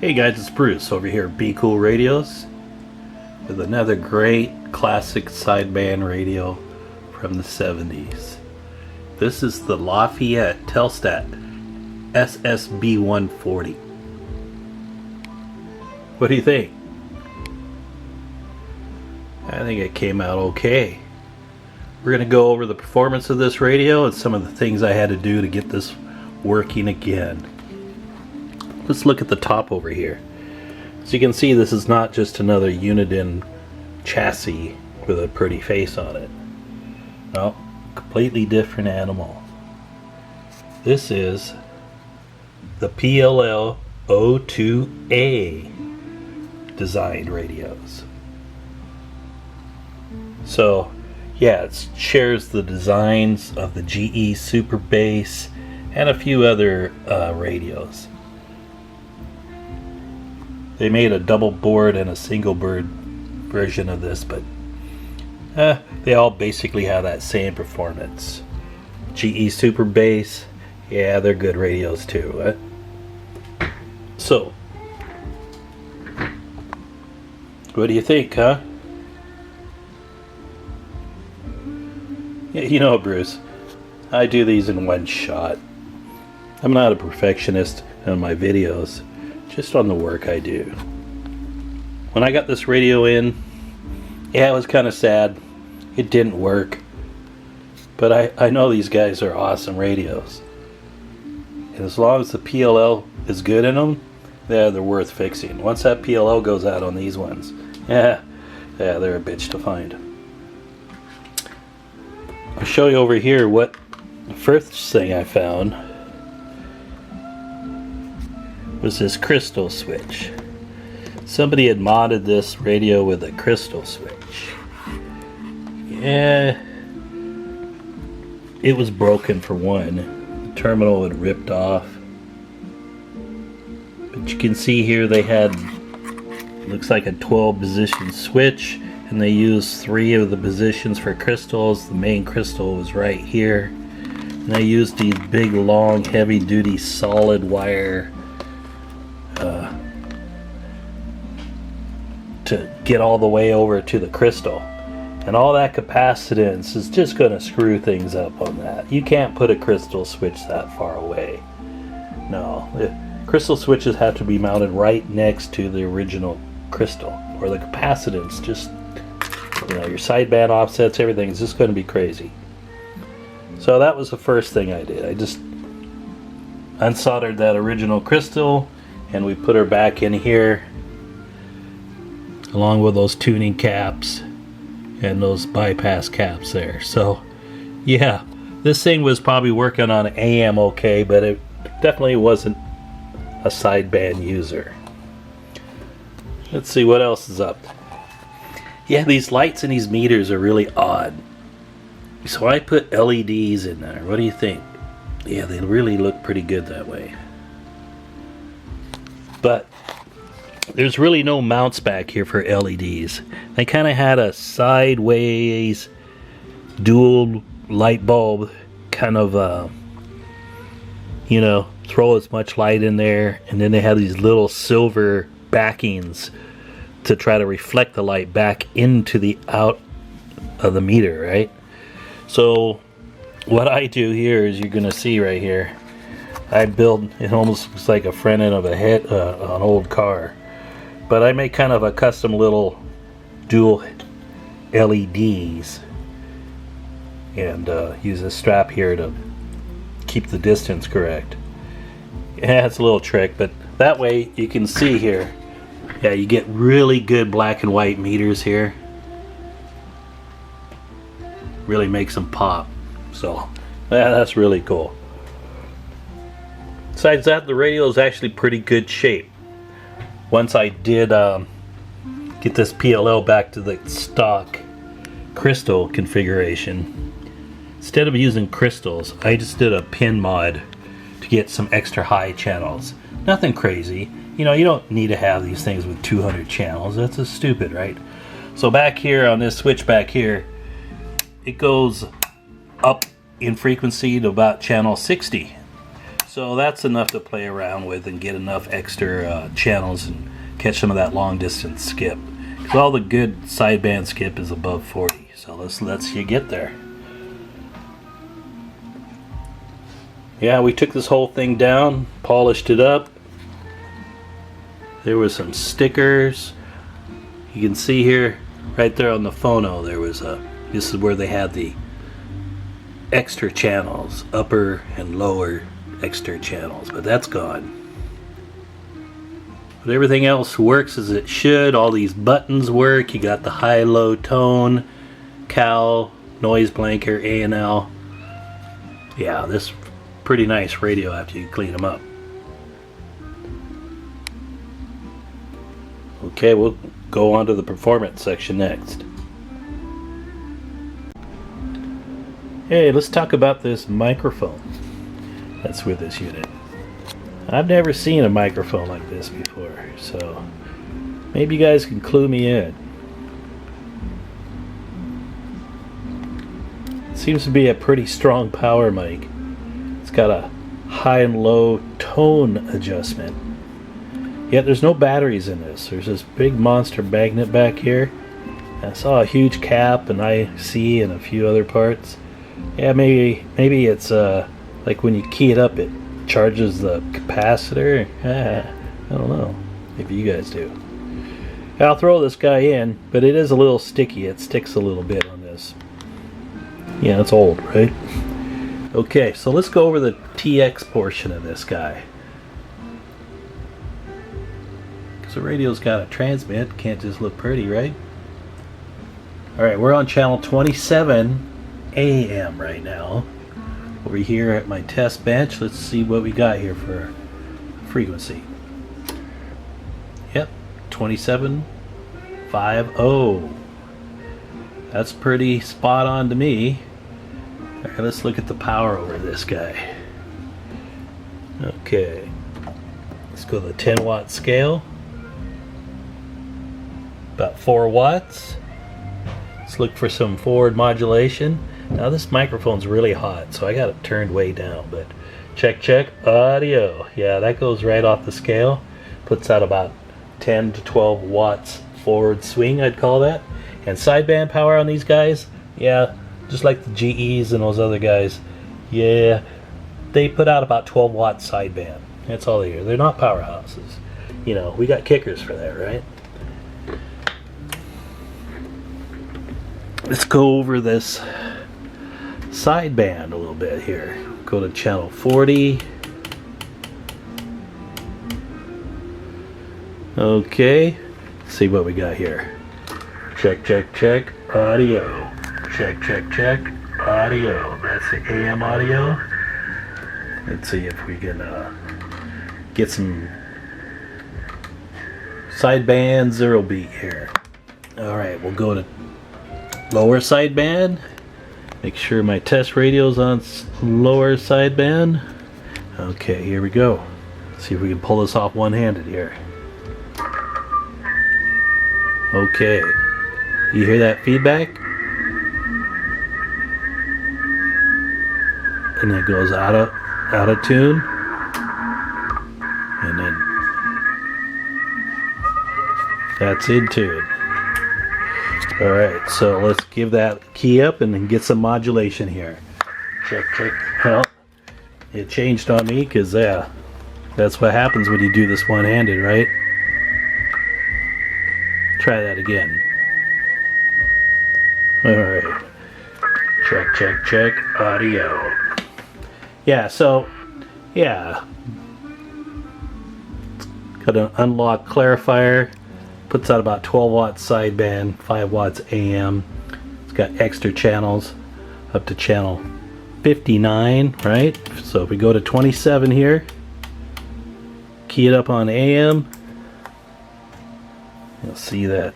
Hey guys, it's Bruce over here at BCool Radios with another great classic sideband radio from the 70s. This is the Lafayette SSB140. What do you think? I think it came out okay. We're going to go over the performance of this radio and some of the things I had to do to get this working again. Let's look at the top over here. As you can see, this is not just another Uniden chassis with a pretty face on it. No, completely different animal. This is the PLL02a designed radios. So yeah, it shares the designs of the GE Super Base and a few other radios. They made a double board and a single board version of this, but they all basically have that same performance. GE Super Base, yeah, they're good radios too. So, what do you think, huh? Yeah, you know, Bruce, I do these in one shot. I'm not a perfectionist on my videos, just on the work I do. When I got this radio in, yeah, it was kind of sad. It didn't work. But I know these guys are awesome radios. And as long as the PLL is good in them, yeah, they're worth fixing. Once that PLL goes out on these ones, yeah, they're a bitch to find. I'll show you over here what the first thing I found was this crystal switch. Somebody had modded this radio with a crystal switch. Yeah, it was broken for one. The terminal had ripped off. But you can see here they had, looks like a 12 position switch, and they used 3 of the positions for crystals. The main crystal was right here. And they used these big, long, heavy duty solid wire to get all the way over to the crystal, and all that capacitance is just going to screw things up on that. You can't put a crystal switch that far away. No, the crystal switches have to be mounted right next to the original crystal, or the capacitance just, you know, your sideband offsets, everything's just going to be crazy. So that was the first thing I did. I just unsoldered that original crystal, and we put her back in here along with those tuning caps and those bypass caps there. So yeah, this thing was probably working on AM okay, but it definitely wasn't a sideband user. Let's see what else is up. Yeah, these lights and these meters are really odd. So I put LEDs in there. What do you think? Yeah, they really look pretty good that way. But there's really no mounts back here for LEDs. They kind of had a sideways dual light bulb kind of, you know, throw as much light in there, and then they had these little silver backings to try to reflect the light back into the out of the meter, right? So what I do here is, you're gonna see right here, I build, it almost looks like a front end of a head, an old car, but I make kind of a custom little dual LEDs, and use a strap here to keep the distance correct. Yeah, it's a little trick, but that way you can see here, yeah, you get really good black and white meters here. Really makes them pop. So yeah, that's really cool. Besides that, the radio is actually pretty good shape. Once I did get this PLL back to the stock crystal configuration, instead of using crystals, I just did a pin mod to get some extra high channels. Nothing crazy. You know, you don't need to have these things with 200 channels. That's just stupid, right? So back here on this switch back here, it goes up in frequency to about channel 60. So that's enough to play around with and get enough extra channels and catch some of that long distance skip. Because all the good sideband skip is above 40. So let's you get there. Yeah, we took this whole thing down, polished it up. There was some stickers. You can see here, right there on the phono, there was this is where they had the extra channels, upper and lower extra channels, but that's gone. But everything else works as it should. All these buttons work. You got the high, low tone, cal, noise blanker, A&L. Yeah, this pretty nice radio after you clean them up. Okay, we'll go on to the performance section next. Hey, let's talk about this microphone that's with this unit. I've never seen a microphone like this before, so maybe you guys can clue me in. It seems to be a pretty strong power mic. It's got a high and low tone adjustment. Yet there's no batteries in this. There's this big monster magnet back here. I saw a huge cap and IC and a few other parts. Yeah, maybe it's like when you key it up, it charges the capacitor. I don't know. Maybe you guys do. I'll throw this guy in, but it is a little sticky. It sticks a little bit on this. Yeah, it's old, right? Okay, so let's go over the TX portion of this guy. Because the radio's got to transmit, can't just look pretty, right? Alright, we're on channel 27 AM right now. Over here at my test bench, let's see what we got here for frequency. Yep, 2750. That's pretty spot on to me. Alright, let's look at the power over this guy. Okay, let's go to the 10 watt scale. About 4 watts. Let's look for some forward modulation. Now this microphone's really hot, so I got it turned way down, but check audio. Yeah, that goes right off the scale. Puts out about 10 to 12 watts forward swing, I'd call that. And sideband power on these guys, yeah, just like the GEs and those other guys, yeah, they put out about 12 watts sideband. That's all they are. They're not powerhouses. You know, we got kickers for that, right? Let's go over this sideband a little bit here. Go to channel 40. Okay, let's see what we got here. Check audio. Check audio. That's the AM audio. Let's see if we can get some sideband 0 beat here. Alright, we'll go to lower sideband. Make sure my test radio's on lower sideband. Okay, here we go. Let's see if we can pull this off one-handed here. Okay, you hear that feedback? And it goes out of tune, and then that's in tune. Alright, so let's give that key up and then get some modulation here. Check. Well, it changed on me because that's what happens when you do this one-handed, right? Try that again. Alright. Check audio. Yeah, so, yeah. Got an unlocked clarifier. Puts out about 12 watts sideband, 5 watts AM. It's got extra channels up to channel 59, right? So if we go to 27 here, key it up on AM, you'll see that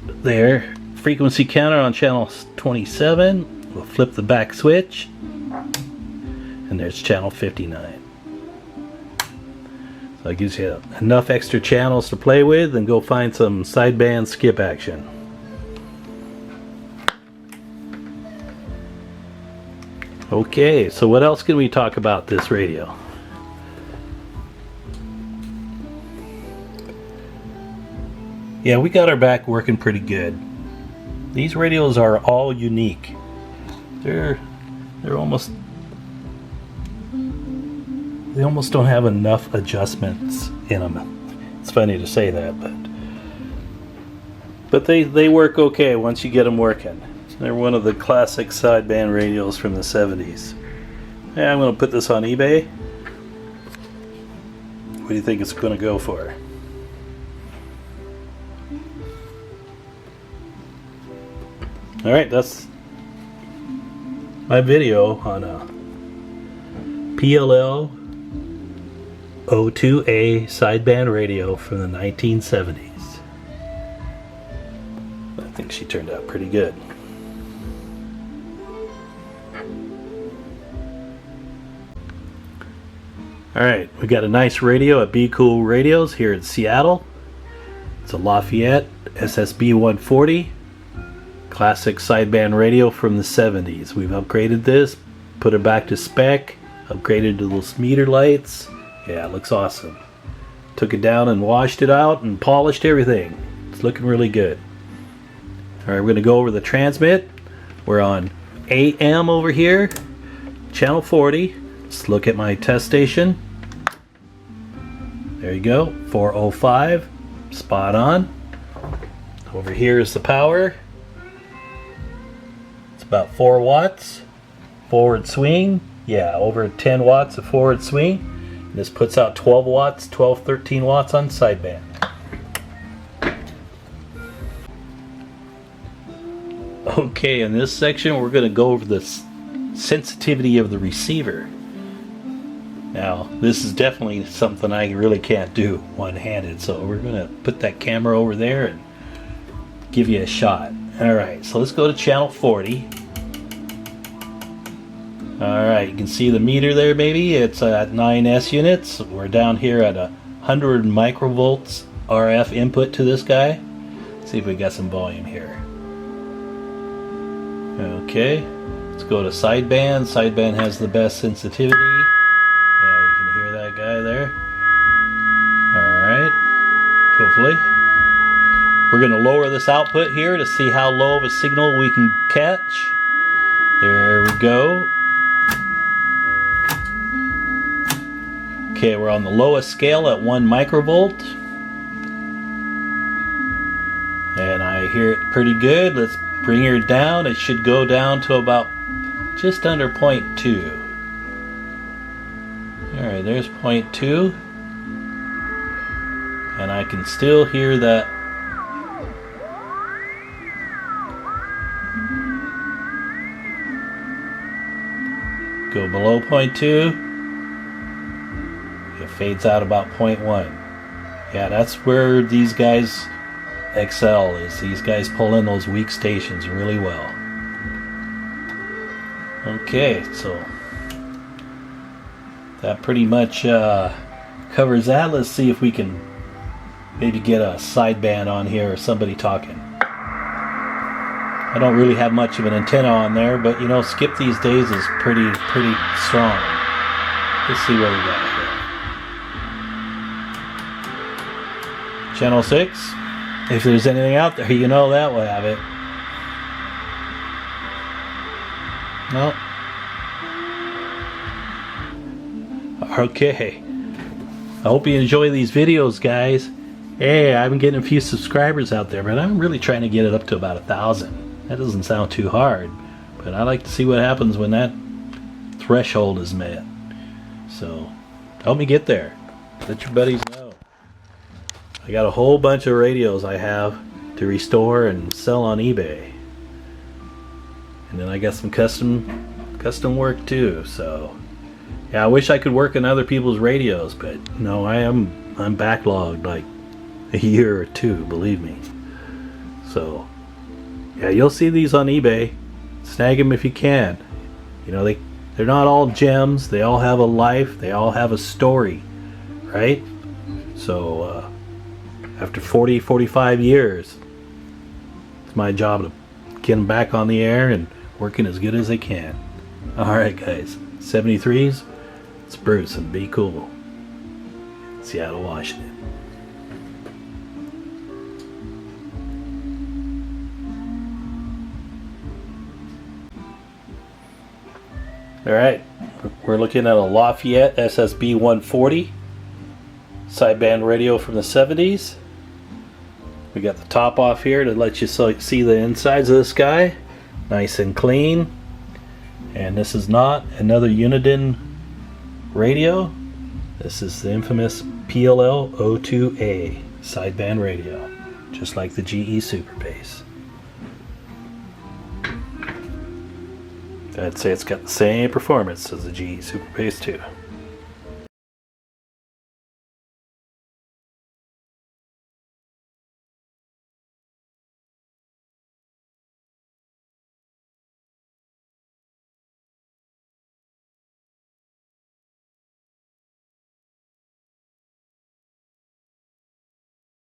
there. Frequency counter on channel 27. We'll flip the back switch, and there's channel 59. So it gives you enough extra channels to play with and go find some sideband skip action. Okay, so what else can we talk about this radio? Yeah, we got our back working pretty good. These radios are all unique. They're almost, they almost don't have enough adjustments in them. It's funny to say that, but they work okay once you get them working. They're one of the classic sideband radios from the 70s. Yeah, I'm going to put this on eBay. What do you think it's going to go for? Alright, that's my video on a PLL02a sideband radio from the 1970s. I think she turned out pretty good. Alright, we got a nice radio at BCool Radios here in Seattle. It's a Lafayette SSB140 classic sideband radio from the 70s. We've upgraded this, put it back to spec, upgraded to those meter lights. Yeah, it looks awesome. Took it down and washed it out and polished everything. It's looking really good. Alright, we're going to go over the transmit. We're on AM over here, channel 40. Let's look at my test station. There you go, 405, spot on. Over here is the power. It's about 4 watts. Forward swing, yeah, over 10 watts of forward swing. And this puts out 12 watts, 13 watts on sideband. Okay, in this section we're going to go over the sensitivity of the receiver. Now, this is definitely something I really can't do one-handed, so we're going to put that camera over there and give you a shot. Alright, so let's go to channel 40. Alright, you can see the meter there, maybe. It's at 9S units. We're down here at 100 microvolts RF input to this guy. Let's see if we got some volume here. Okay, let's go to sideband. Sideband has the best sensitivity. Guy there. Alright, hopefully. We're going to lower this output here to see how low of a signal we can catch. There we go. Okay, we're on the lowest scale at 1 microvolt. And I hear it pretty good. Let's bring her down. It should go down to about just under 0.2. Alright, there's 0.2, and I can still hear that go below 0.2, it fades out about 0.1. Yeah, that's where these guys excel, is these guys pull in those weak stations really well. Okay, so that pretty much covers that. Let's see if we can maybe get a sideband on here or somebody talking. I don't really have much of an antenna on there, but you know, Skip these days is pretty strong. Let's see what we got here. Channel 6. If there's anything out there, you know that we'll have it. No. Okay, I hope you enjoy these videos, guys. Hey, I've been getting a few subscribers out there, but I'm really trying to get it up to about 1,000. That doesn't sound too hard, but I like to see what happens when that threshold is met. So help me get there. Let your buddies know. I got a whole bunch of radios I have to restore and sell on eBay, and then I got some custom work too. So yeah, I wish I could work on other people's radios, but no, I'm backlogged like a year or two, believe me. So yeah, you'll see these on eBay. Snag them if you can. You know, they're not all gems. They all have a life. They all have a story, right? So after 45 years, it's my job to get them back on the air and working as good as they can. Alright guys, 73s, it's Bruce and BCool, Seattle, Washington. Alright, we're looking at a Lafayette SSB140 sideband radio from the 70s. We got the top off here to let you see the insides of this guy. Nice and clean. And this is not another Uniden radio. This is the infamous PLL02a sideband radio, just like the GE Super Base. I'd say it's got the same performance as the GE Super Base too.